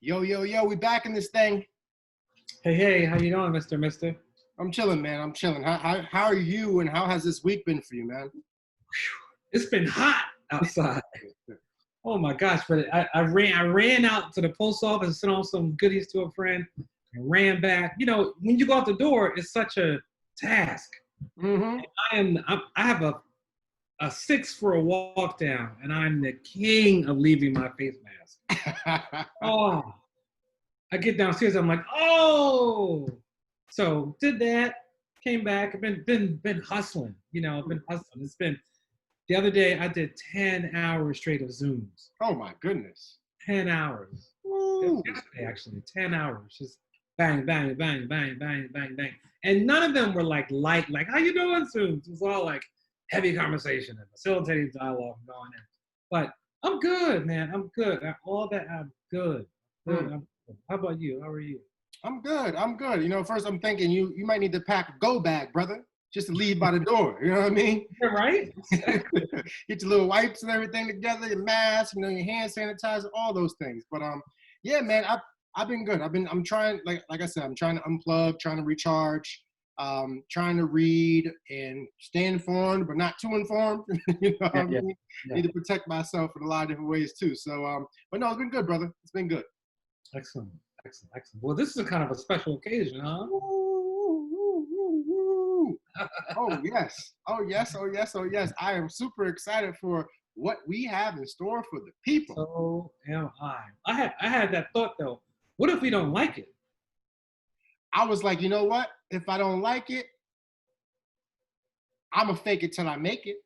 Yo, yo, yo, we back in this thing. Hey, how you doing, Mister? I'm chilling, man. I'm chilling. How are you, and how has this week been for you, man? It's been hot outside. Oh my gosh! But I ran out to the post office and sent on some goodies to a friend and ran back. You know, when you go out the door, it's such a task. Mm-hmm. I have a 6 for a walk down, and I'm the king of leaving my face mask. Oh, I get downstairs, I'm like, oh. So did that, came back. I've been hustling. You know, I've been hustling. It's been the other day I did 10 hours straight of Zooms. Oh my goodness. 10 hours. Yesterday, actually, 10 hours. Just bang, bang, bang, bang, bang, bang, bang. And none of them were like light, like, how you doing, Zooms? It was all like heavy conversation and facilitating dialogue going in. But I'm good, man. I'm good. All that, I'm good. How about you? How are you? I'm good. I'm good. You know, first I'm thinking you might need to pack a go bag, brother, just to leave by the door. You know what I mean? Yeah, right? Get your little wipes and everything together, your mask, you know, your hand sanitizer, all those things. But yeah, man, I've been good. I'm trying, like I said, I'm trying to unplug, trying to recharge, trying to read and stay informed, but not too informed. You know what I mean? Yeah. Need to protect myself in a lot of different ways too. So, but no, it's been good, brother. It's been good. Excellent. Well, this is a kind of a special occasion, huh? Oh yes. I am super excited for what we have in store for the people. So am I. I had that thought though. What if we don't like it? I was like, you know what? If I don't like it, I'm gonna fake it till I make it.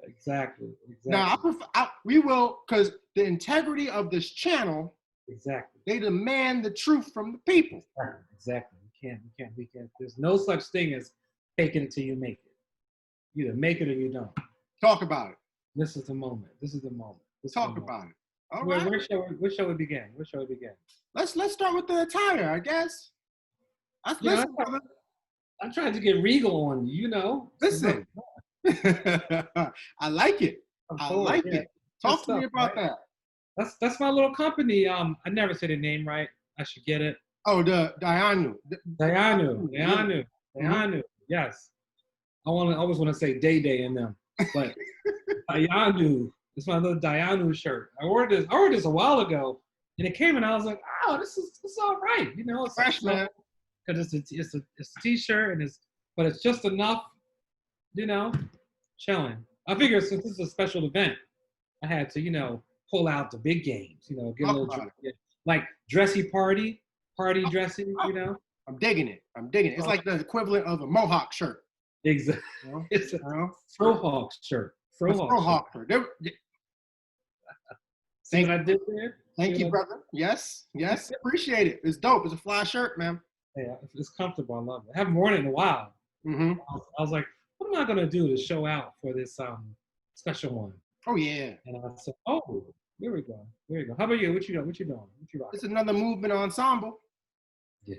Exactly. Now, we will, because the integrity of this channel, exactly, they demand the truth from the people. Exactly. We can't. There's no such thing as faking it till you make it. You either make it or you don't. Talk about it. This is the moment. Talk about it. All right. Where shall we begin? Let's start with the attire, I guess. I'm trying to get regal on you, you know. Listen. I like it. It. Talk to me about that. That's my little company. I never say the name right. I should get it. Oh, the Dayanu. Yes. I always want to say Day in them, but Dayanu. It's my little Dayanu shirt. I ordered this a while ago, and it came, and I was like, oh, this is all right. You know, it's fresh, man. Because it's a t-shirt, but it's just enough. You know, chilling. I figure since this is a special event, I had to, you know, pull out the big games, you know, get a little like dressy party dressing, you know. I'm digging it. It's like the equivalent of a Mohawk shirt. Exactly. You know? It's a Frohawk shirt. Frohawk shirt. See what I did there? Thank you, brother. Yes. Appreciate it. It's dope. It's a fly shirt, man. Yeah, it's comfortable. I love it. I haven't worn it in a while. Mm-hmm. I was like, what am I gonna do to show out for this special one? Oh yeah. And I said, oh, here we go. How about you? What you doing? It's another movement ensemble. Yeah.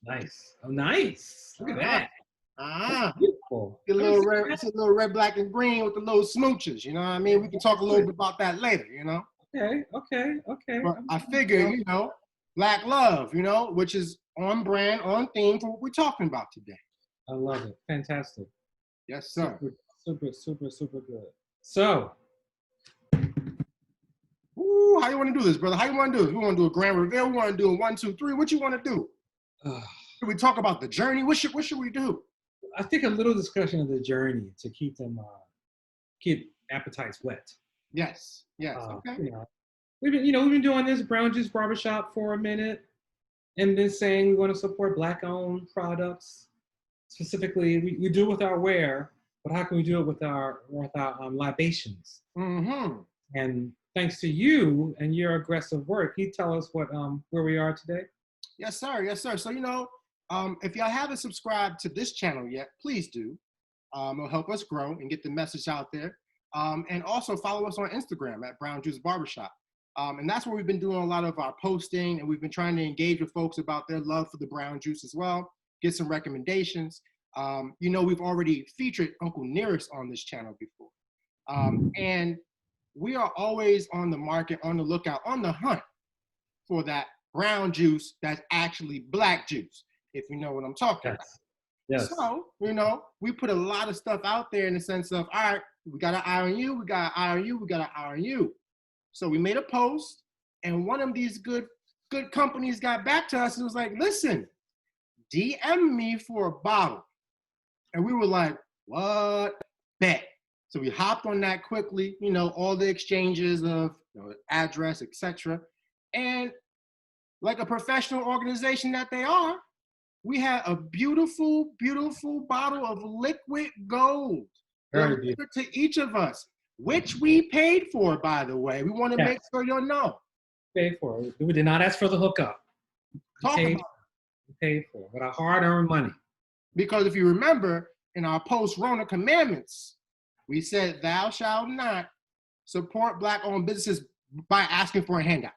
Nice. Oh, nice. Look at that. Beautiful. It's a little red, black, and green with the little smooches. You know what I mean? We can talk a little bit about that later. You know. Okay. But I figure, you know, Black love, you know, which is on brand, on theme for what we're talking about today. I love it. Fantastic. Yes, sir. Super good. So, how you want to do this, brother? How you want to do this? We want to do a grand reveal. We want to do a 1, 2, 3. What you want to do? Should we talk about the journey? What should we do? I think a little discussion of the journey to keep them keep appetites wet. Yes. Okay. You know, we've been doing this Brown Juice Barbershop for a minute, and been saying we want to support Black-owned products. Specifically, we do it with our wear, but how can we do it with our libations? Mm-hmm. And thanks to you and your aggressive work, can you tell us where we are today? Yes, sir. So, you know, if y'all haven't subscribed to this channel yet, please do. It'll help us grow and get the message out there. And also follow us on Instagram at Brown Juice Barbershop. And that's where we've been doing a lot of our posting, and we've been trying to engage with folks about their love for the brown juice as well, get some recommendations. You know, we've already featured Uncle Nearest on this channel before. And we are always on the market, on the lookout, on the hunt for that brown juice that's actually black juice, if you know what I'm talking about. Yes. So, you know, we put a lot of stuff out there in the sense of, all right, we got an eye on you, we got an eye on you, we got an eye on you. So we made a post, and one of these good companies got back to us and was like, listen, DM me for a bottle. And we were like, what? Bet. So we hopped on that quickly, you know, all the exchanges of, you know, address, etc. And like a professional organization that they are, we had a beautiful, beautiful bottle of liquid gold delivered to each of us, which we paid for, by the way. We want to make sure you'll know. Paid for it. We did not ask for the hookup. We paid for it with our hard-earned money. Because if you remember, in our post-Rona commandments, we said, thou shalt not support Black-owned businesses by asking for a handout.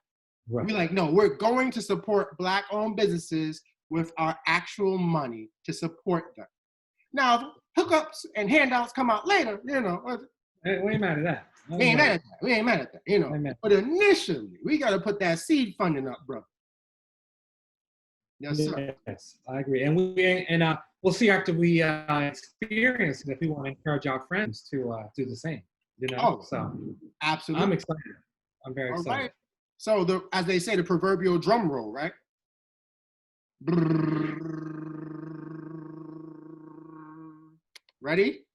Right. We're like, no, we're going to support Black-owned businesses with our actual money to support them. Now, if hookups and handouts come out later, you know. We ain't mad at that. We ain't mad at that, you know. But initially, we got to put that seed funding up, bro. Yes, sir. Yes, I agree. And we'll see after we experience it if we want to encourage our friends to do the same. You know, so absolutely. I'm excited. I'm very excited. Right. So as they say, the proverbial drum roll, right? Ready?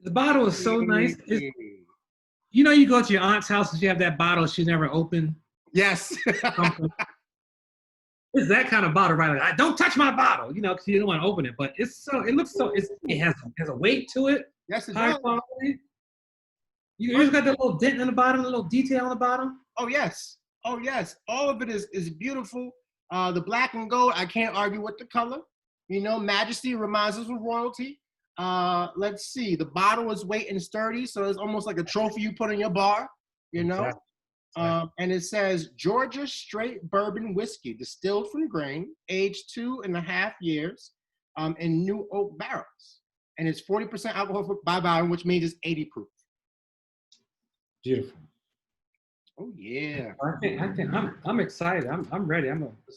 The bottle is so nice. You know, you go to your aunt's house and she have that bottle she never opened. Yes. It's that kind of bottle, right? Like, don't touch my bottle, you know, because you don't want to open it. But it has a weight to it. Yes, it high does. Quality. You just got that little dent in the bottom, a little detail on the bottom. Oh yes. Oh yes. All of it is beautiful. The black and gold, I can't argue with the color. You know, majesty reminds us of royalty. Let's see. The bottle is weight and sturdy, so it's almost like a trophy you put in your bar. You know. Exactly. And it says Georgia straight bourbon whiskey, distilled from grain, aged 2.5 years, in new oak barrels, and it's 40% alcohol by volume, which means it's 80 proof. Beautiful. Oh yeah. I think I'm excited. I'm ready.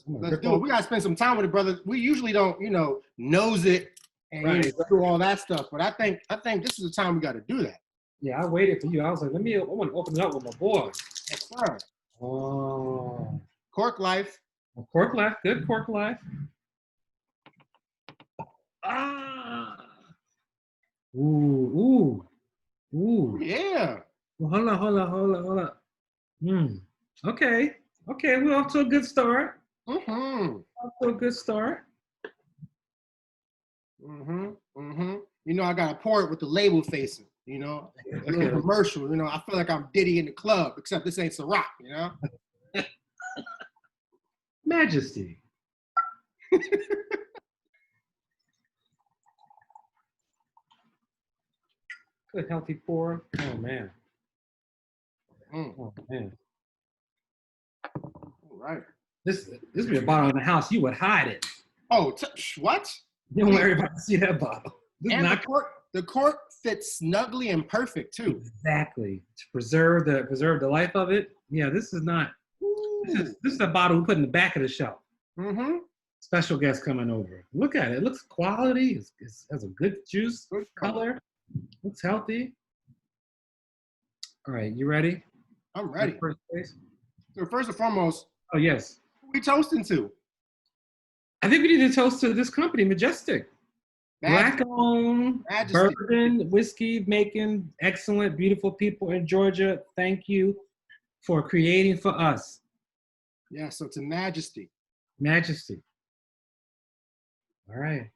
Let's do it. We gotta spend some time with it, brother. We usually don't, you know, nose it and do all that stuff, but I think this is the time we got to do that. Yeah, I waited for you. I was like, I want to open it up with my boy. Yes, sir. Oh. Cork life. Cork life. Good cork life. Ah. Ooh. Yeah. Well, hold on. Okay, we're off to a good start. Mm-hmm. Off to a good start. You know, I gotta pour it with the label facing, you know, a little commercial, you know. I feel like I'm Diddy in the club, except this ain't Ciroc, you know. Majesty. Good healthy pour. Oh man. Oh man. All right. This would be a bottle in the house. You would hide it. Oh, what? You don't want everybody to see that bottle. And the cork fits snugly and perfect too. Exactly. To preserve the life of it. Yeah, this is not. This is a bottle we put in the back of the shelf. Mm-hmm. Special guest coming over. Look at it. It looks quality. It has a good juice, good color. Looks healthy. All right, you ready? I'm ready. So first and foremost. Oh yes. Who are we toasting to? I think we need to toast to this company, Majestic. Black-owned bourbon, whiskey making, excellent, beautiful people in Georgia. Thank you for creating for us. Yeah, so to Majesty. Majesty. All right.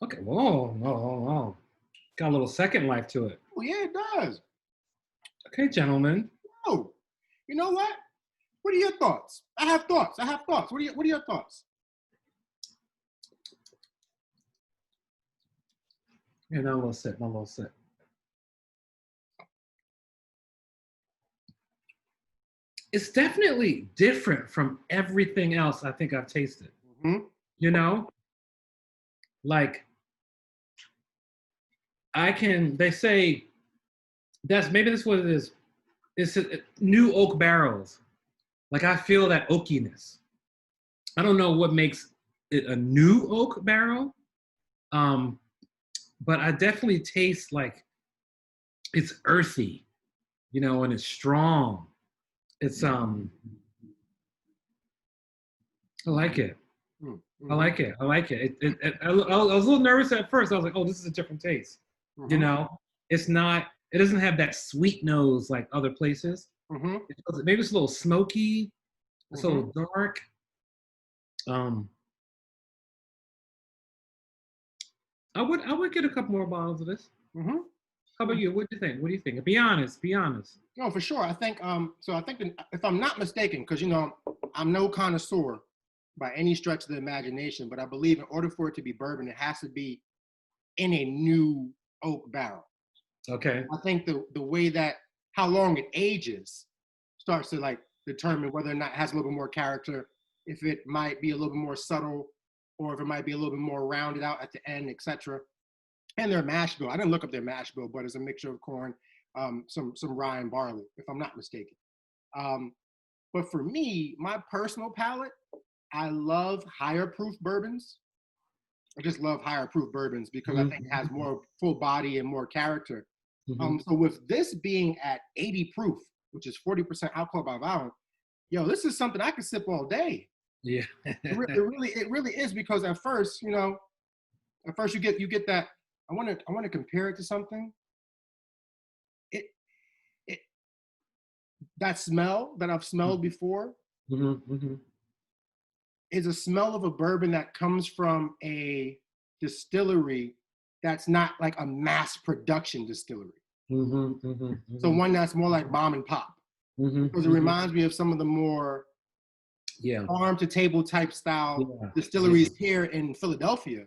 Okay, whoa. Got a little second life to it. Oh, yeah, it does. Okay, gentlemen. Oh, you know what? What are your thoughts? I have thoughts. What are your thoughts? Yeah, now a little sip. it's definitely different from everything else I think I've tasted. Mm-hmm. You know, like they say maybe that's what it is. It's new oak barrels. Like I feel that oakiness. I don't know what makes it a new oak barrel, but I definitely taste like it's earthy, and it's strong. It's I like it. Mm-hmm. I like it. I like it. I was a little nervous at first. I was like, oh, this is a different taste. Mm-hmm. It's not. It doesn't have that sweet nose like other places. Mm-hmm. Maybe it's a little smoky. It's a Mm-hmm. little dark. Um, I would get a couple more bottles of this. Mm-hmm. How about you? What do you think? What do you think? Be honest. Be honest. No, for sure. I think so I think if I'm not mistaken, because I'm no connoisseur by any stretch of the imagination, but I believe in order for it to be bourbon, it has to be in a new oak barrel. Okay. I think the way that how long it ages starts to like determine whether or not it has a little bit more character, if it might be a little bit more subtle, or if it might be a little bit more rounded out at the end, etc. And their mash bill, I didn't look up their mash bill, but it's a mixture of corn, some rye and barley, if I'm not mistaken. But for me, my personal palate, I love higher proof bourbons. I just love higher proof bourbons because I think it has more full body and more character. So with this being at 80 proof, which is 40% alcohol by volume, this is something I could sip all day. Yeah. It really is, because at first you get that. I want to compare it to something. It that smell that I've smelled before is a smell of a bourbon that comes from a distillery that's not like a mass production distillery. So one that's more like mom and pop, because it reminds me of some of the more farm to table type style distilleries here in Philadelphia.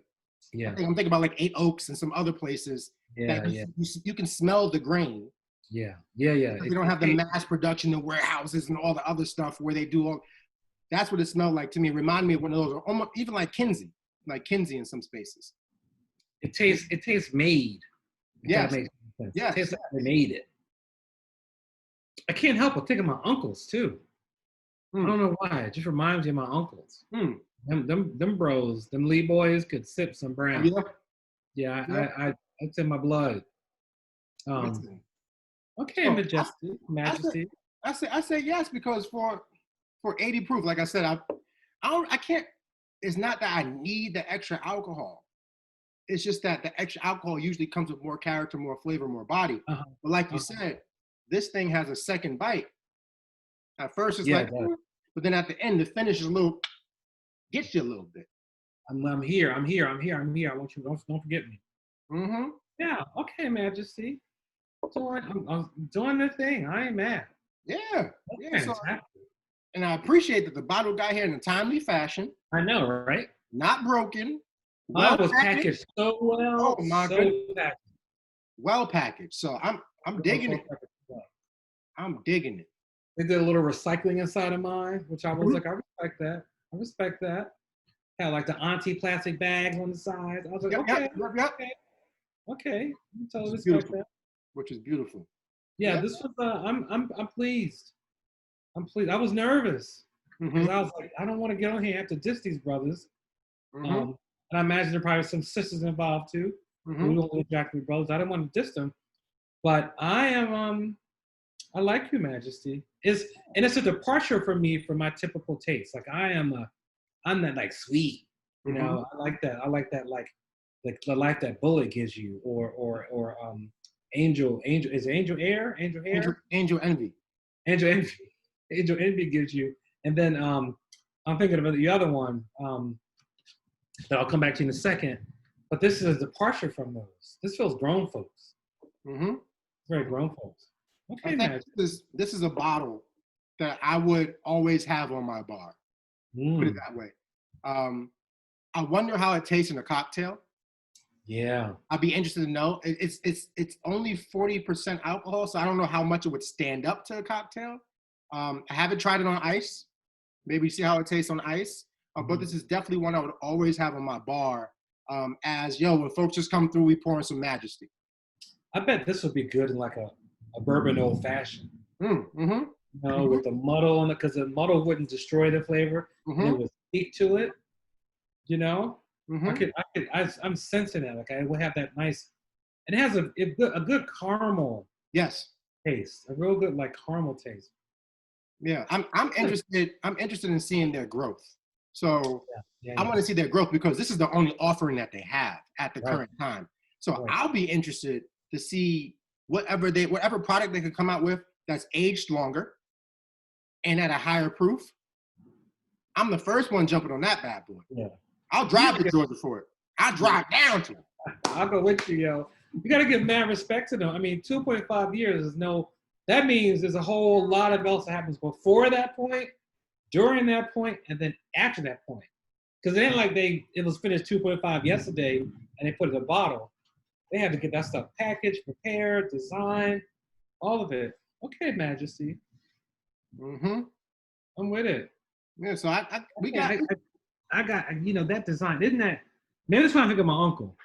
Yeah. I'm thinking about like Eight Oaks and some other places that you can smell the grain. Yeah. They don't have the mass production and warehouses and all the other stuff where they do all. That's what it smelled like to me. It reminded me of one of those, almost even like Kinsey in some spaces. It tastes made. Yes. That makes sense. Yes. It tastes like they made it. I can't help but think of my uncles too. I don't know why. It just reminds me of my uncles. Them bros, them Lee boys could sip some brown. It's in my blood. Okay, so Majesty. I say yes, because for 80 proof, like I said, I can't. It's not that I need the extra alcohol. It's just that the extra alcohol usually comes with more character, more flavor, more body. But like you said, this thing has a second bite. At first, it's but then at the end, the finish is gets you a little bit. I'm here. I want you. Don't forget me. Yeah. Okay, Majesty. I'm doing the thing. I ain't mad. Yeah. So, and I appreciate that the bottle got here in a timely fashion. I know, right? Not broken. Well, was packaged so well. Oh my goodness. Well packaged. So I'm digging it. I'm digging it. They did a little recycling inside of mine, which I was like, I respect that. Had like the auntie plastic bags on the sides. I was like, okay. You totally respect that. Which is beautiful. Yeah, this was. I'm pleased. I'm pleased. I was nervous because I was like, I don't want to get on here and have to diss these brothers. And I imagine there are probably some sisters involved too. We don't exactly brothers. I didn't want to diss them, but I am. I like Your Majesty. It's a departure for me from my typical taste. Like I'm not like sweet. I like that. I like that like the life that Bullet gives you, or Angel is it Angel Air? Angel Hair? Angel Envy. Angel Envy gives you. And then I'm thinking of the other one that I'll come back to in a second. But this is a departure from those. This feels grown folks. It's very grown folks. Okay, I think this is a bottle that I would always have on my bar. Put it that way. I wonder how it tastes in a cocktail. Yeah, I'd be interested to know. It's only 40% alcohol, so I don't know how much it would stand up to a cocktail. I haven't tried it on ice. Maybe see how it tastes on ice. But this is definitely one I would always have on my bar. As yo, when folks just come through, we pour in some Majesty. I bet this would be good in like a bourbon old fashioned. Mm-hmm. You know, with the muddle on it, because the muddle wouldn't destroy the flavor, and it would speak to it. You know, I'm sensing that. Like I would have that nice, and it has a good caramel. Yes. Taste, a real good like caramel taste. Yeah, I'm interested. I'm interested in seeing their growth. So I want to see their growth because this is the only offering that they have at the current time. So I'll be interested to see whatever product they could come out with that's aged longer and at a higher proof. I'm the first one jumping on that bad boy. Yeah, I'll drive to Georgia for it. I'll drive down to it. I'll go with you, yo. You got to give mad respect to them. I mean, 2.5 years is no. That means there's a whole lot of else that happens before that point, during that point, and then after that point. Because it ain't like it was finished 2.5 yesterday and they put it in a bottle. They had to get that stuff packaged, prepared, designed, all of it. Okay, Majesty. I'm with it. Yeah, so I got that design. Isn't that? Maybe that's when I think of my uncle.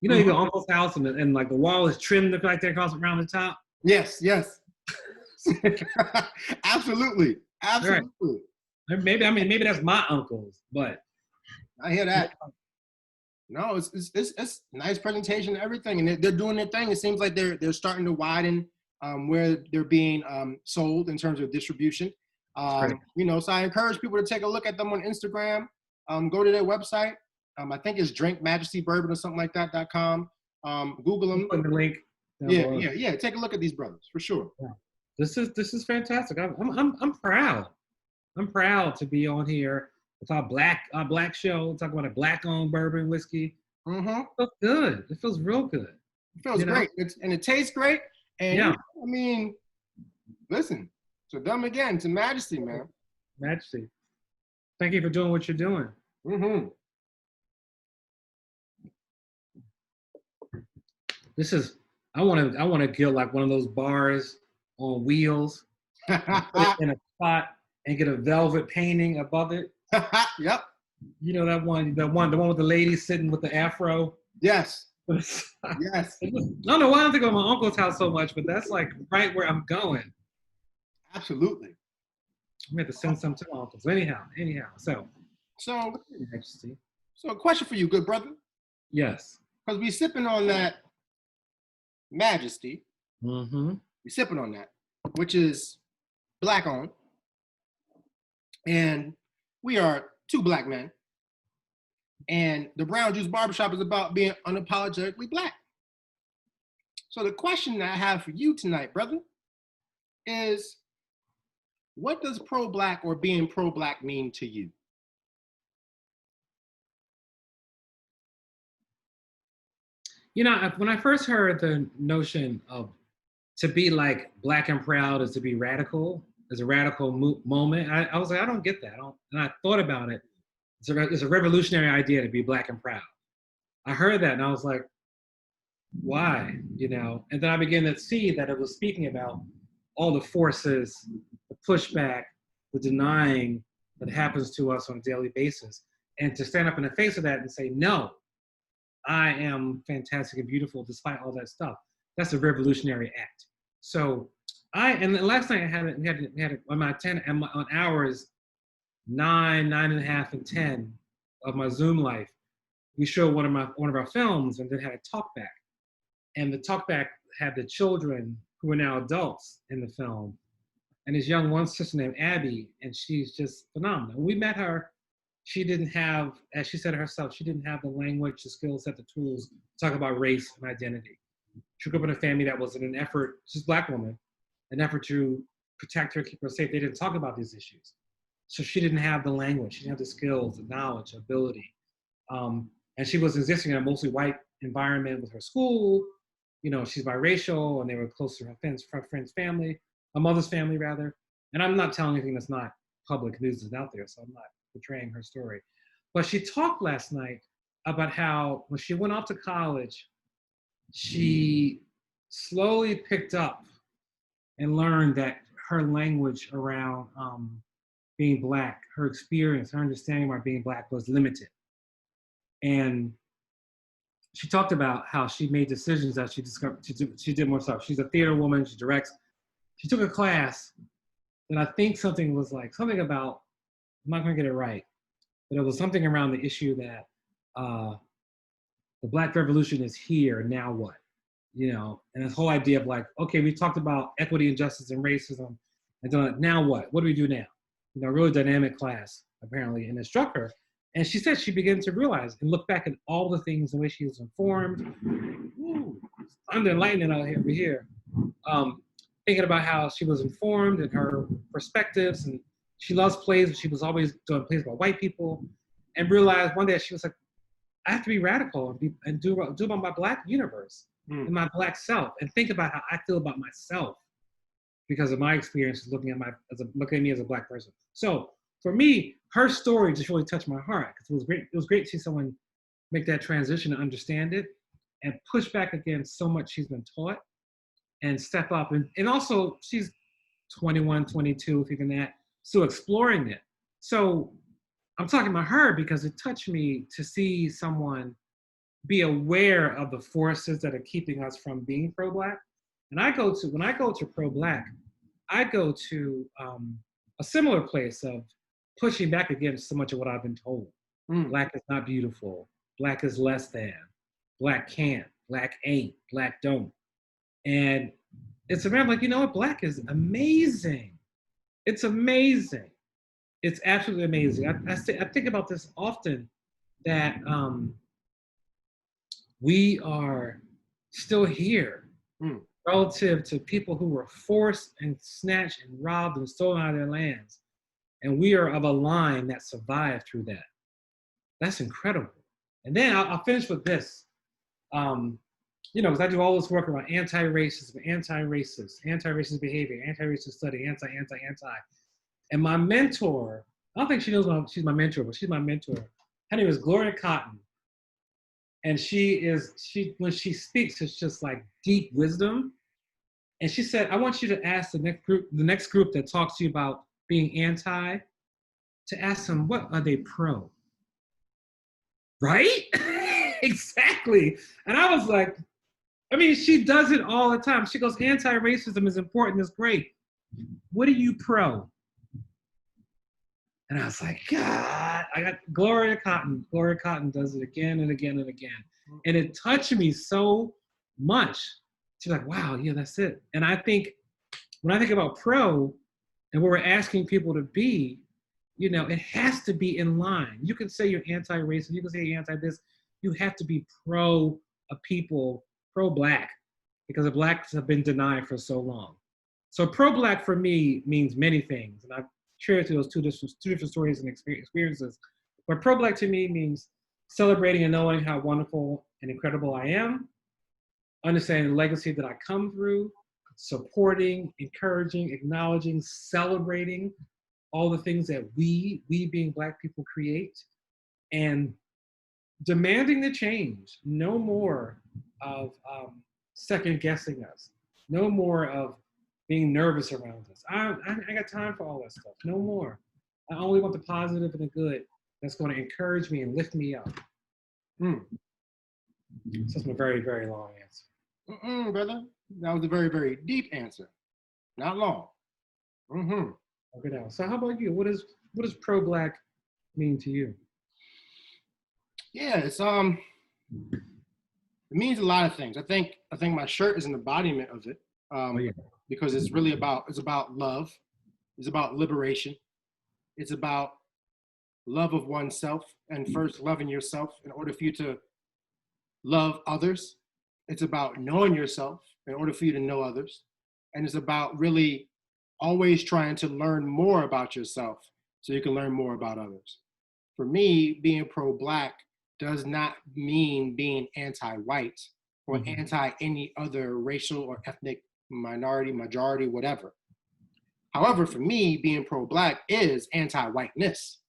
You know, you go to uncle's house and like the wall is trimmed like that across around the top. Yes. Absolutely. Right. Maybe that's my uncle's, but I hear that. No, it's nice presentation and everything, and they're doing their thing. It seems like they're starting to widen where they're being sold in terms of distribution. So I encourage people to take a look at them on Instagram. Go to their website. I think it's Drink Majesty Bourbon or something like that.com. Google them. Put the link. Yeah. Take a look at these brothers for sure. Yeah. This is fantastic. I'm proud. I'm proud to be on here with our black show, talking about a black-owned bourbon whiskey. It feels good. It feels real good. It feels great. And it tastes great. And I mean, listen, to them again, to Majesty, man. Majesty. Thank you for doing what you're doing. This is I want to get like one of those bars on wheels, put it in a spot and get a velvet painting above it. Yep. You know the one with the lady sitting with the afro. Yes. Yes. Yes. I don't know why I'm thinking of my uncle's house so much, but that's like right where I'm going. Absolutely. I'm going to send some to my uncles. Anyhow. So a question for you, good brother. Yes. Because we sipping on that Majesty. Mm-hmm. We sipping on that, which is black owned. And we are two black men. And the Brown Juice Barbershop is about being unapologetically black. So the question that I have for you tonight, brother, is what does pro-black or being pro-black mean to you? You know, when I first heard the notion of to be like black and proud is to be radical, is a radical moment, I was like, I don't get that. And I thought about it. It's a revolutionary idea to be black and proud. I heard that and I was like, why? You know, and then I began to see that it was speaking about all the forces, the pushback, the denying that happens to us on a daily basis. And to stand up in the face of that and say, no, I am fantastic and beautiful despite all that stuff. That's a revolutionary act. So and then last night we had on my 10 and on hours 9, 9.5, and 10 of my Zoom life. We showed one of our films and then had a talk back. And the talk back had the children who are now adults in the film. And this one sister named Abby, and she's just phenomenal. When we met her, she didn't have, as she said herself, she didn't have the language, the skill set, the tools to talk about race and identity. She grew up in a family that was in an effort, she's a black woman, an effort to protect her, keep her safe. They didn't talk about these issues. So she didn't have the language, she didn't have the skills, the knowledge, ability. And she was existing in a mostly white environment with her school. You know, she's biracial and they were close to her friend's family, her mother's family rather. And I'm not telling anything that's not public news that's out there, so I'm not portraying her story. But she talked last night about how when she went off to college, she slowly picked up and learned that her language around being Black, her experience, her understanding about being Black was limited. And she talked about how she made decisions that she discovered. She did more stuff. She's a theater woman. She directs. She took a class that I think something about, I'm not going to get it right, but it was something around the issue that the Black Revolution is here, now what? You know, and this whole idea of like, okay, we talked about equity and justice and racism, and then now what? What do we do now? You know, really dynamic class, apparently, and it struck her. And she said she began to realize and look back at all the things, the way she was informed. Ooh, thunder and lightning out here, over here. Thinking about how she was informed and her perspectives, and she loves plays, but she was always doing plays about white people, and realized one day she was like, I have to be radical and do about my Black universe and my Black self, and think about how I feel about myself because of my experiences looking at me as a Black person. So for me, her story just really touched my heart because it was great. It was great to see someone make that transition and understand it and push back against so much she's been taught and step up. And also she's 21, 22, thinking that, still exploring it. So I'm talking about her because it touched me to see someone be aware of the forces that are keeping us from being pro-Black. And when I go to pro-Black, I go to a similar place of pushing back against so much of what I've been told. Black is not beautiful. Black is less than. Black can't. Black ain't. Black don't. And it's around like, you know what? Black is amazing. It's amazing. It's absolutely amazing. I think about this often, that we are still here relative to people who were forced and snatched and robbed and stolen out of their lands. And we are of a line that survived through that. That's incredible. And then I'll finish with this. You know, because I do all this work around anti-racism, anti-racist behavior, anti-racist study, anti. And my mentor, I don't think she knows she's my mentor, but she's my mentor. Her name is Gloria Cotton. And when she speaks, it's just like deep wisdom. And she said, I want you to ask the next group that talks to you about being anti, to ask them, what are they pro? Right? Exactly. And I was like, I mean, she does it all the time. She goes, anti-racism is important, it's great. What are you pro? And I was like, God, I got Gloria Cotton. Gloria Cotton does it again and again and again. And it touched me so much. She's like, wow, yeah, that's it. And I think, when I think about pro and what we're asking people to be, you know, it has to be in line. You can say you're anti-racist, you can say you're anti-this. You have to be pro a people, pro-Black, because the Blacks have been denied for so long. So pro-Black for me means many things. And I've shared through those two different stories and experiences. But pro-Black to me means celebrating and knowing how wonderful and incredible I am, understanding the legacy that I come through, supporting, encouraging, acknowledging, celebrating all the things that we being Black people create, and demanding the change. No more of second guessing us. No more of being nervous around us. I got time for all that stuff. No more. I only want the positive and the good that's going to encourage me and lift me up. So that's my very, very long answer. Brother, that was a very, very deep answer. Not long. Okay, now. So how about you? What does pro-Black mean to you? Yeah, it means a lot of things. I think my shirt is an embodiment of it. Because it's about love. It's about liberation. It's about love of oneself, and first loving yourself in order for you to love others. It's about knowing yourself in order for you to know others. And it's about really always trying to learn more about yourself so you can learn more about others. For me, being pro-Black does not mean being anti-white or anti any other racial or ethnic minority, majority, whatever. However, for me, being pro-Black is anti-whiteness.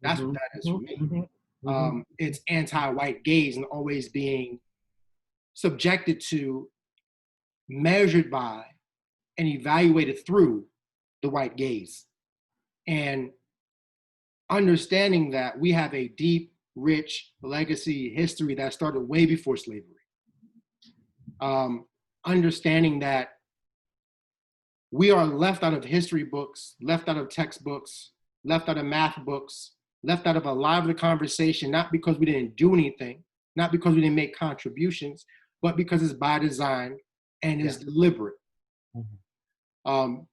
That's what that is for me. It's anti-white gaze and always being subjected to, measured by, and evaluated through the white gaze. And understanding that we have a deep, rich legacy history that started way before slavery. Understanding that we are left out of history books, left out of textbooks, left out of math books, left out of a lot of the conversation, not because we didn't do anything, not because we didn't make contributions, but because it's by design and is deliberate.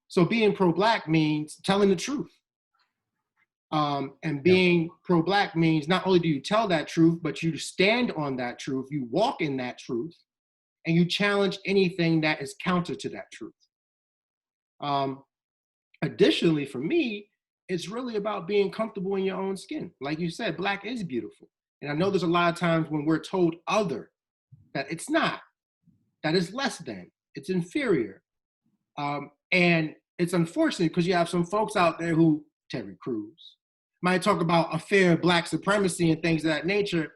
So being pro-Black means telling the truth. And being pro-Black means not only do you tell that truth, but you stand on that truth, you walk in that truth, and you challenge anything that is counter to that truth. Additionally, for me, it's really about being comfortable in your own skin. Like you said, Black is beautiful. And I know there's a lot of times when we're told other, that it's not, that it's less than, it's inferior. And it's unfortunate because you have some folks out there who, Terry Crews, might talk about a fair Black supremacy and things of that nature.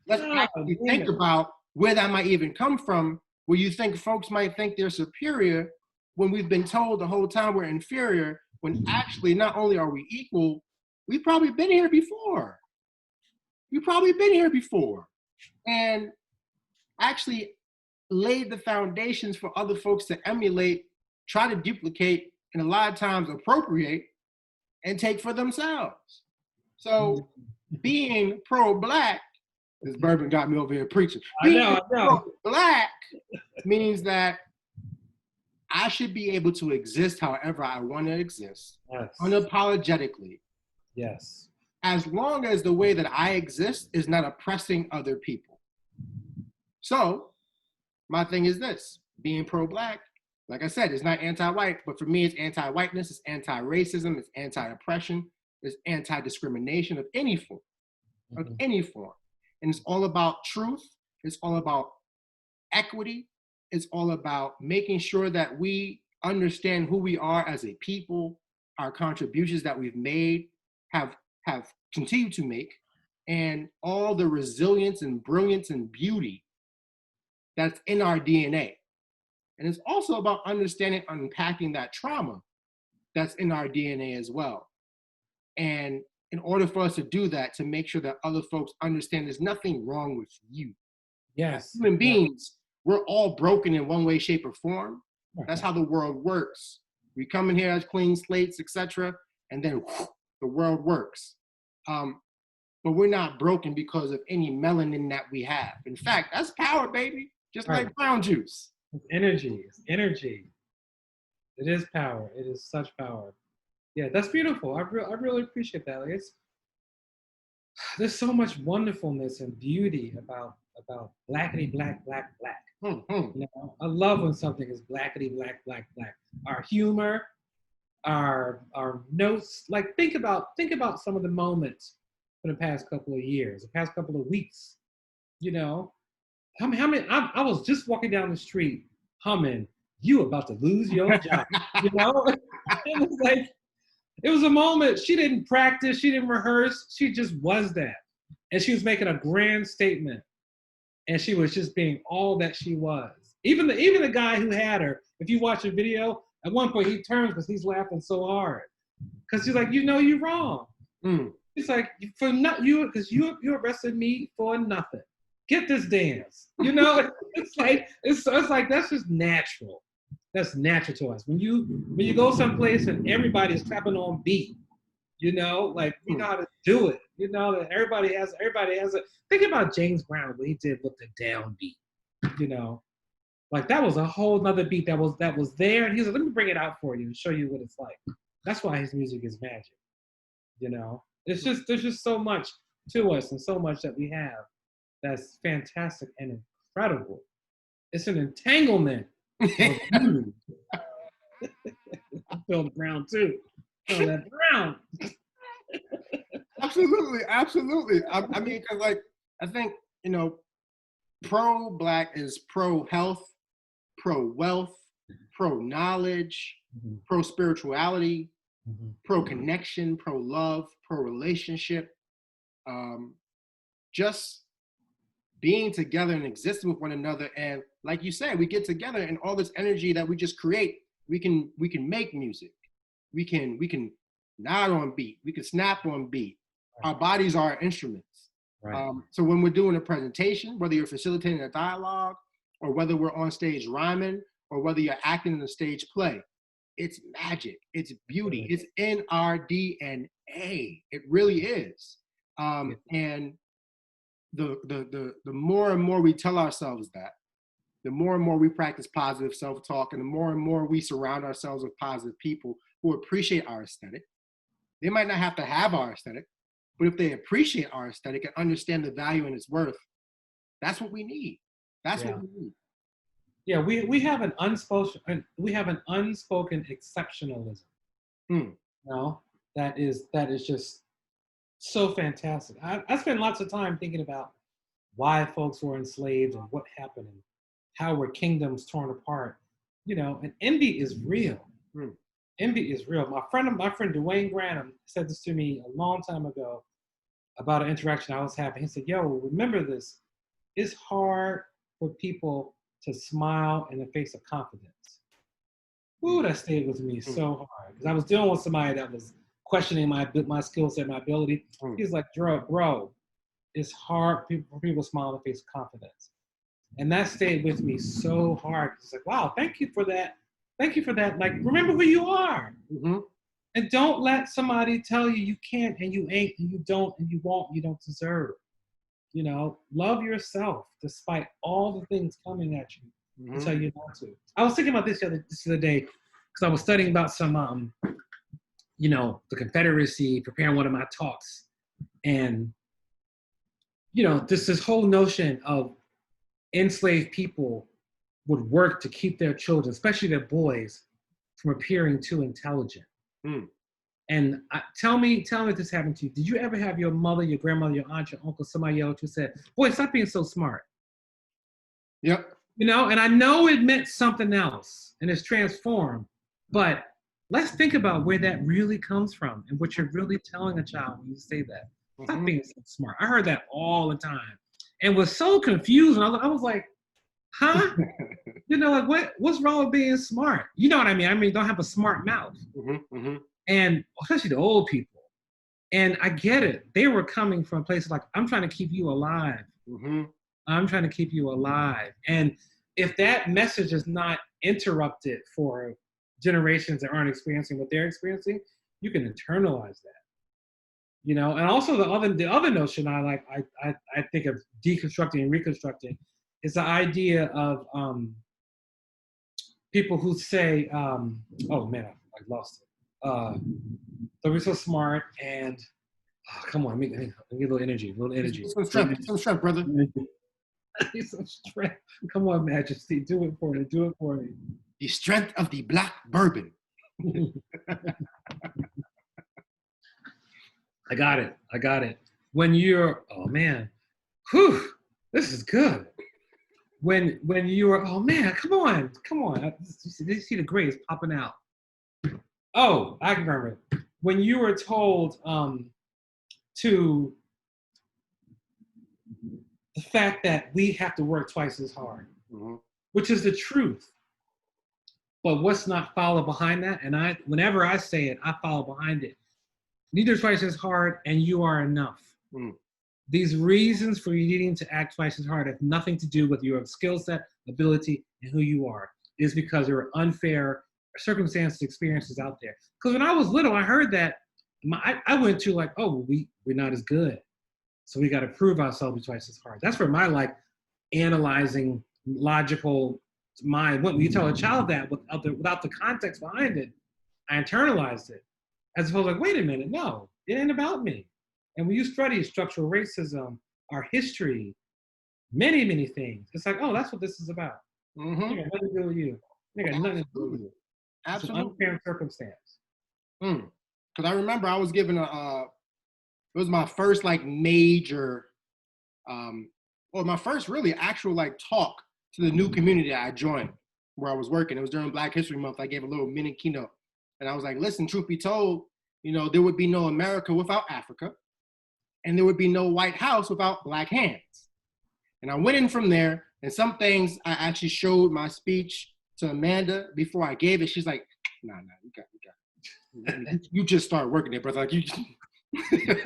Let's actually think about where that might even come from, where you think folks might think they're superior when we've been told the whole time we're inferior, when actually not only are we equal, we've probably been here before. We've probably been here before. And actually laid the foundations for other folks to emulate, try to duplicate, and a lot of times appropriate and take for themselves. So being pro-Black, this bourbon got me over here preaching. Being pro-Black means that I should be able to exist however I want to exist, unapologetically. Yes. As long as the way that I exist is not oppressing other people. So my thing is this, being pro-Black, like I said, it's not anti-white, but for me, it's anti-whiteness, it's anti-racism, it's anti-oppression, it's anti-discrimination of any form, And it's all about truth. It's all about equity. It's all about making sure that we understand who we are as a people, our contributions that we've made, have continued to make, and all the resilience and brilliance and beauty that's in our DNA. And it's also about understanding, unpacking that trauma that's in our DNA as well. And in order for us to do that, to make sure that other folks understand there's nothing wrong with you. Yes. As human beings, we're all broken in one way, shape, or form. That's how the world works. We come in here as clean slates, etc., and then the world works. But we're not broken because of any melanin that we have. In fact, that's power, baby. Just like brown juice. It's energy. It's energy. It is power. It is such power. Yeah, that's beautiful. I really appreciate that. Like there's so much wonderfulness and beauty about blackity black, black, black. Mm-hmm. You know, I love when something is blackity black, black, black. Our humor, our notes. Like think about some of the moments for the past couple of years, the past couple of weeks. You know, how many? I was just walking down the street humming, "You about to lose your job." You know, it was like. It was a moment. She didn't practice. She didn't rehearse. She just was that. And she was making a grand statement. And she was just being all that she was. Even the guy who had her, if you watch the video, at one point he turns because he's laughing so hard. Because he's like, you know you're wrong. He's like, for not you, because you arrested me for nothing. Get this dance. You know, it's like that's just natural. That's natural to us. When you go someplace and everybody's clapping on beat, you know, like we know how to do it. You know, that everybody has a think about James Brown, what he did with the downbeat, you know. Like that was a whole nother beat that was there, and he was like, let me bring it out for you and show you what it's like. That's why his music is magic. You know, there's just so much to us and so much that we have that's fantastic and incredible. It's an entanglement. I feel the ground too. Feel that ground. Absolutely. I mean, because like I think pro-Black is pro-health, pro-wealth, pro-knowledge, pro-spirituality, pro-connection, pro-love, pro-relationship. Just being together and existing with one another, and like you said, we get together and all this energy that we just create, we can make music, We can nod on beat. We can snap on beat. Our bodies are instruments. Right. So when we're doing a presentation, whether you're facilitating a dialogue or whether we're on stage rhyming or whether you're acting in a stage play, it's magic. It's beauty. It's in our DNA. It really is. And the more and more we tell ourselves that, the more and more we practice positive self-talk, and the more and more we surround ourselves with positive people who appreciate our aesthetic. They might not have to have our aesthetic, but if they appreciate our aesthetic and understand the value and its worth, that's what we need. That's what we need. Yeah, we have an unspoken exceptionalism. You know, that is just so fantastic. I spend lots of time thinking about why folks were enslaved and what happened and how were kingdoms torn apart. You know, and envy is real. Envy is real. My friend Dwayne Granham said this to me a long time ago about an interaction I was having. He said, "Yo, remember this. It's hard for people to smile in the face of confidence." Ooh, that stayed with me so hard because I was dealing with somebody that was questioning my skill set, my ability. He's like, "Bro, it's hard for people to smile in the face of confidence," and that stayed with me so hard. It's like, wow, thank you for that. Thank you for that. Like, remember who you are. And don't let somebody tell you you can't and you ain't and you don't and you won't and you don't deserve. You know, love yourself despite all the things coming at you to tell you not to. I was thinking about this the other day because I was studying about some, you know, the Confederacy, preparing one of my talks. And, you know, this whole notion of enslaved people would work to keep their children, especially their boys, from appearing too intelligent. And tell me if this happened to you. Did you ever have your mother, your grandmother, your aunt, your uncle, somebody else who said, "Boy, stop being so smart"? Yep. You know, and I know it meant something else and it's transformed, but let's think about where that really comes from and what you're really telling a child when you say that. Stop being so smart. I heard that all the time and was so confused. And I was like, huh? You know, like what's wrong with being smart? You know what I mean? I mean, don't have a smart mouth. And especially the old people. And I get it. They were coming from places like, I'm trying to keep you alive. I'm trying to keep you alive. And if that message is not interrupted for generations that aren't experiencing what they're experiencing, you can internalize that. You know, and also the other notion I think of deconstructing and reconstructing is the idea of people who say, oh man, I lost it. So we're so smart and come on, give me a little energy, Some strength, brother. Some strength. Come on, Majesty, do it for me. The strength of the black bourbon. I got it. When you're, oh man, whew, this is good. When you're, oh man, come on. You see the gray is popping out. Oh, I can remember it. When you were told to the fact that we have to work twice as hard, which is the truth. But what's not followed behind that? And whenever I say it, I follow behind it. Neither twice as hard, and you are enough. These reasons for you needing to act twice as hard have nothing to do with your skill set, ability, and who you are. It is because there are unfair circumstances, experiences out there. Because when I was little, I heard that. I went to like, oh, we're not as good. So we got to prove ourselves twice as hard. That's where my like analyzing, logical mind went. When you tell a child that without the context behind it, I internalized it. As opposed to like, wait a minute, no, it ain't about me. And when you study structural racism, our history, many, many things, it's like, oh, that's what this is about. It got nothing to do with you. It got nothing to do with you. Absolutely. It's an unfair circumstance. Because I remember I was given it was my first like major, my first really actual like talk to the new community that I joined where I was working. It was during Black History Month. I gave a little mini keynote. And I was like, listen, truth be told, you know, there would be no America without Africa. And there would be no White House without Black hands. And I went in from there. And some things I actually showed my speech to Amanda before I gave it. She's like, nah, you got it. You just start working there, brother. Like you,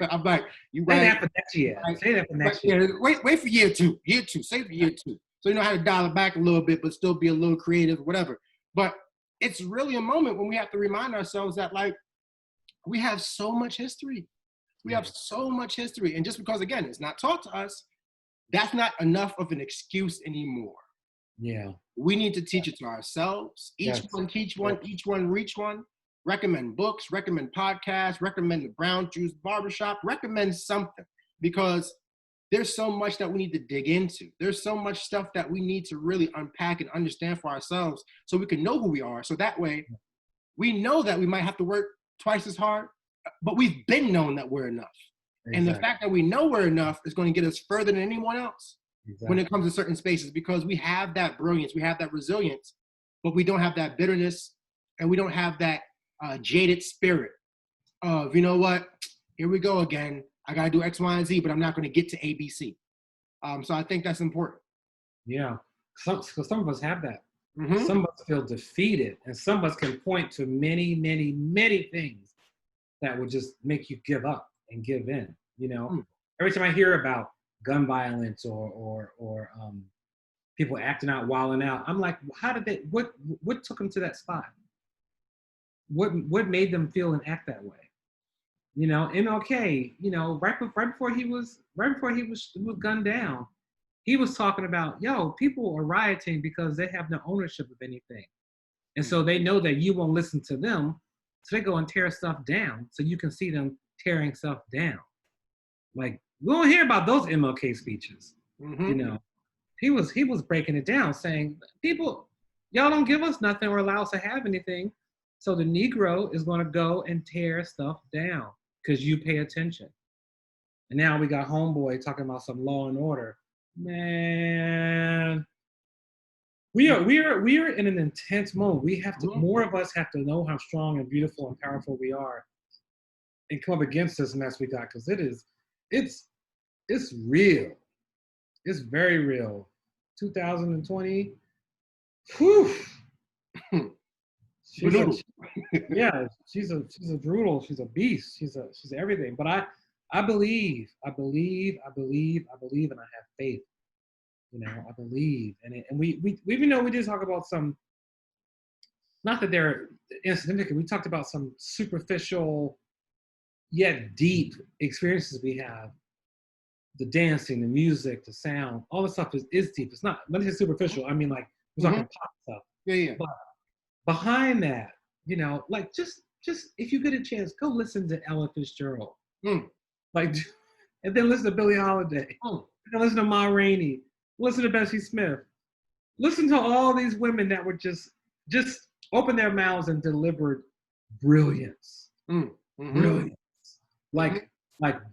I'm like, you Say right. that for next year. Right. Say that for next Yeah, year. wait for year two. Say for year two. So you know how to dial it back a little bit, but still be a little creative, whatever. But it's really a moment when we have to remind ourselves that, like, we have so much history. We have so much history. And just because, again, it's not taught to us, that's not enough of an excuse anymore. Yeah. We need to teach it to ourselves. Each one teach one, each one reach one. Recommend books, recommend podcasts, recommend the Brown Juice Barbershop, recommend something, because there's so much that we need to dig into. There's so much stuff that we need to really unpack and understand for ourselves so we can know who we are. So that way we know that we might have to work twice as hard, but we've been known that we're enough. Exactly. And the fact that we know we're enough is going to get us further than anyone else when it comes to certain spaces, because we have that brilliance, we have that resilience, but we don't have that bitterness, and we don't have that jaded spirit of, you know what, here we go again. I got to do X, Y, and Z, but I'm not going to get to A, B, C. So I think that's important. Yeah, some of us have that. Some of us feel defeated, and some of us can point to many, many, many things that would just make you give up and give in. You know, every time I hear about gun violence or people acting out, wilding out, I'm like, how did they? What took them to that spot? What made them feel and act that way? You know, MLK. You know, right before he was gunned down, he was talking about, yo, people are rioting because they have no ownership of anything, and so they know that you won't listen to them, so they go and tear stuff down, so you can see them tearing stuff down. Like, we don't hear about those MLK speeches. You know, he was breaking it down, saying, people, y'all don't give us nothing or allow us to have anything, so the Negro is going to go and tear stuff down because you pay attention. And now we got homeboy talking about some law and order. Man, we are in an intense moment. We have to, more of us have to know how strong and beautiful and powerful we are, and come up against this mess we got, because it's real. It's very real. 2020. Whew. She's a brutal. She's a beast. She's everything. But I believe, and I have faith. You know, I believe, and we even though we did talk about some, not that they're insignificant. We talked about some superficial yet deep experiences we have. The dancing, the music, the sound, all the stuff is deep. It's not, when I say superficial, I mean, like, we're talking pop stuff. Yeah. But behind that, you know, like, just if you get a chance, go listen to Ella Fitzgerald. Like, and then listen to Billie Holiday. And listen to Ma Rainey. Listen to Bessie Smith. Listen to all these women that were just open their mouths and delivered brilliance. Brilliance. Like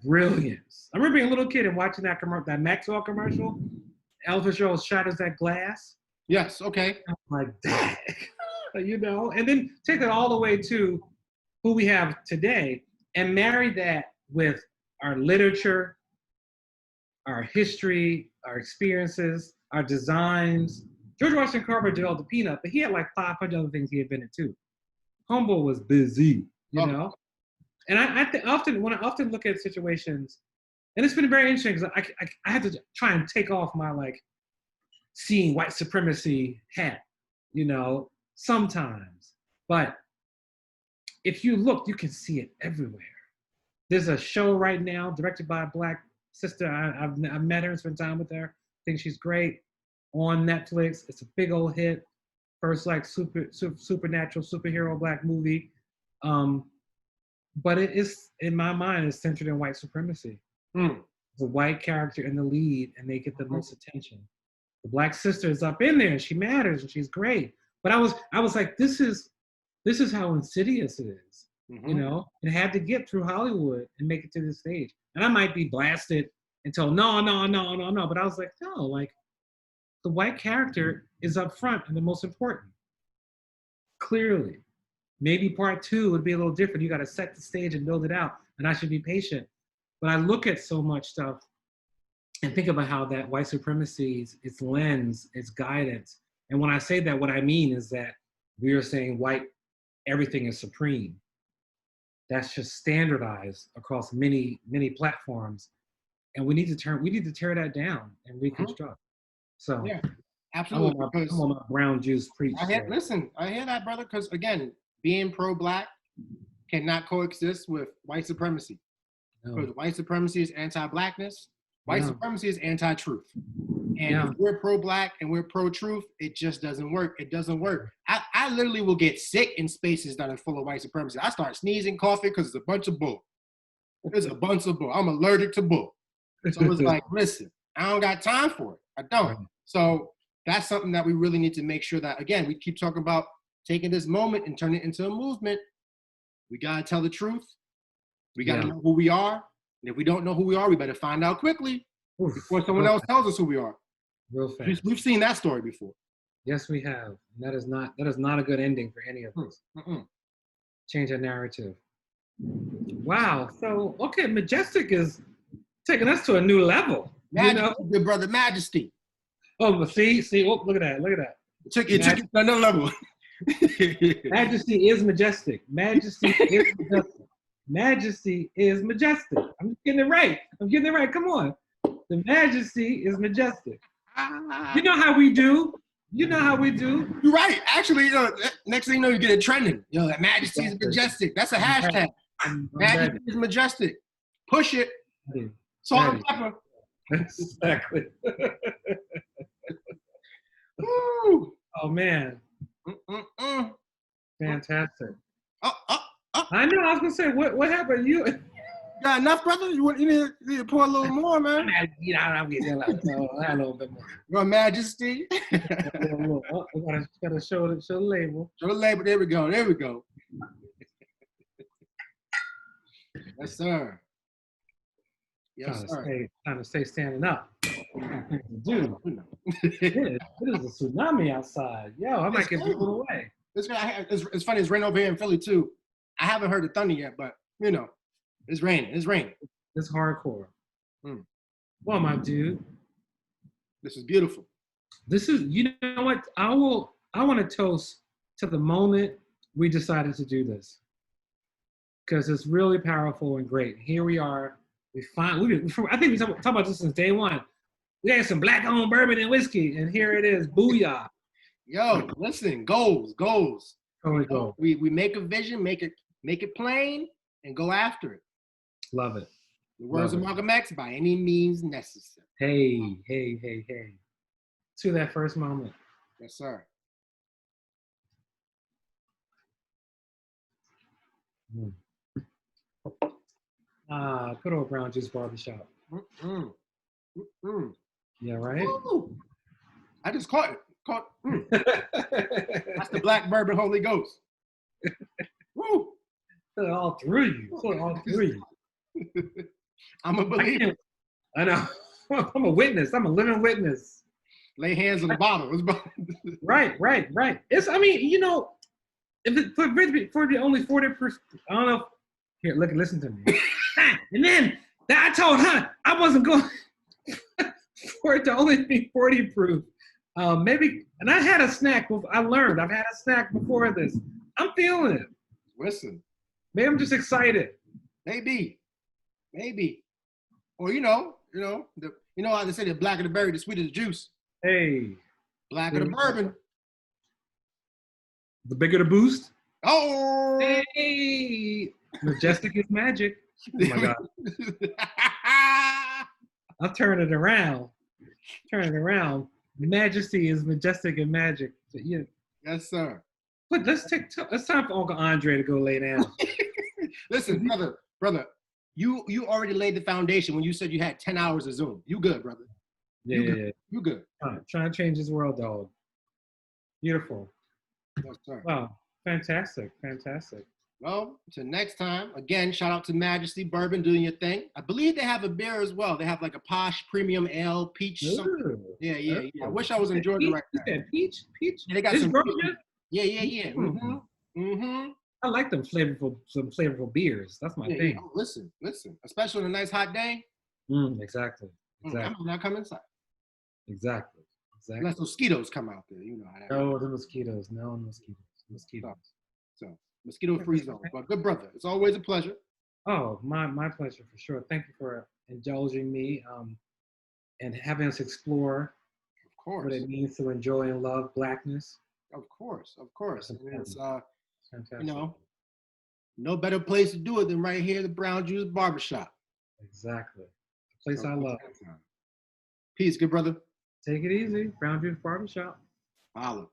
brilliance. I remember being a little kid and watching that Maxwell commercial. Ella Fitzgerald shatters that glass. Yes, okay. I'm like, dang. You know, and then take that all the way to who we have today and marry that with our literature, our history, our experiences, our designs. George Washington Carver developed the peanut, but he had like 500 other things he invented too. Humble was busy, you know? And I often look at situations, and it's been very interesting because I had to try and take off my, like, seeing white supremacy hat, you know, sometimes. But if you look, you can see it everywhere. There's a show right now directed by a Black sister. I've met her and spent time with her. I think she's great, on Netflix. It's a big old hit. First, like, supernatural superhero Black movie. But it is, in my mind, it's centered in white supremacy. The white character in the lead, and they get the most attention. The Black sister is up in there, and she matters, and she's great. But I was like, this is how insidious it is. You know, it had to get through Hollywood and make it to this stage. And I might be blasted and told, no. But I was like, no, like, the white character is up front and the most important. Clearly. Maybe part 2 would be a little different. You got to set the stage and build it out, and I should be patient. But I look at so much stuff and think about how that white supremacy, its lens, its guidance. And when I say that, what I mean is that we are saying white, everything is supreme. that's just standardized across many platforms, and we need to tear that down and reconstruct. So Yeah, I'm on absolutely. my, I'm Because on my brown juice preach. listen, I hear that, brother. Because again, being pro-black cannot coexist with white supremacy. Because No. white supremacy is anti-blackness. White Yeah. supremacy is anti-truth. And Yeah. if we're pro-black and we're pro-truth, it just doesn't work. It doesn't work. I literally will get sick in spaces that are full of white supremacy. I start sneezing, coughing because it's a bunch of bull. It's a bunch of bull. I'm allergic to bull. So it's like, listen, I don't got time for it. I don't. Right. So that's something that we really need to make sure that, again, we keep talking about taking this moment and turning it into a movement. We got to tell the truth. We got to know who we are. And if we don't know who we are, we better find out quickly before someone else tells us who we are. Real fast. We've seen that story before. Yes, we have. And that is not a good ending for any of us. Change that narrative. Wow. So, okay, Majestic is taking us to a new level. Majesty, good brother, Majesty. Oh, but see, oh, look at that. It took you to another level. Majesty is majestic. Majesty is majestic. Majesty is majestic. I'm getting it right. Come on. The Majesty is majestic. You know how we do. You're right. Actually, next thing you know, you get it trending. That Majesty is majestic. That's a hashtag. Majesty is majestic. Push it. Salt and pepper. Exactly. Woo. Oh man. Fantastic. I know. I was gonna say, what happened? You got enough, brother? You need to pour a little more, man. I'm getting a little bit more. Your Majesty. Gotta show the label. Show the label. There we go. Yes, sir. Yes, sir. Trying to stay standing up. Dude, it is a tsunami outside. Yo, I might get blown away. It's funny. It's raining over here in Philly too. I haven't heard the thunder yet, but it's raining. It's hardcore. Well, my dude, this is beautiful. You know what? I want to toast to the moment we decided to do this, because it's really powerful and great. Here we are. I think we talked about this since day one. We had some black-owned bourbon and whiskey, and here it is. Booyah. Yo, listen, goals. Totally go. We make a vision, make it plain, and go after it. Love it. The words of Malcolm X, by any means necessary. Hey. To that first moment. Yes, sir. Good old Brown Juice Barbershop. Yeah, right? Ooh. I just caught it. That's the black bourbon Holy Ghost. Woo! Put it all through you. I'm a believer. I know. I'm a witness. I'm a living witness. Lay hands on the bottle. Right. It's, if it for the only 40%, I don't know. Here, listen to me. And then I told her I wasn't going for it to only be 40 proof. Maybe, and I had a snack. I've had a snack before this. I'm feeling it. Listen. Maybe I'm just excited. Maybe. Or how they say the blacker the berry, the sweeter the juice. Hey. Blacker the bourbon. The bigger the boost. Oh. Hey. Majestic is magic. Oh my God. I'll turn it around. Majesty is majestic and magic. Yeah. Yes, sir. But it's time for Uncle André to go lay down. Listen, brother, you already laid the foundation when you said you had 10 hours of Zoom. You good, brother. Yeah. You good. Trying to change this world, dog. Beautiful. Yes, sir. Wow. Fantastic. Well, till next time, again, shout out to Majesty Bourbon doing your thing. I believe they have a beer as well. They have like a posh premium ale, peach something. Yeah. I wish I was in Georgia right now. Peach? Yeah, they got some Georgia? Yeah. Mm-hmm. I like some flavorful beers. That's my thing. Oh, listen. Especially on a nice hot day. Exactly. I'm not coming inside. Exactly. Unless mosquitoes come out there, you know how that No, the mosquitoes. No mosquitoes. So Mosquito-free zone. But good brother, it's always a pleasure. Oh, my pleasure for sure. Thank you for indulging me and having us explore Of course. what it means to enjoy and love Blackness. Of course. And it's Fantastic. you know, no better place to do it than right here at the Brown Juice Barbershop. Exactly. The place I love. Peace, good brother. Take it easy. Brown Juice Barbershop. Holla.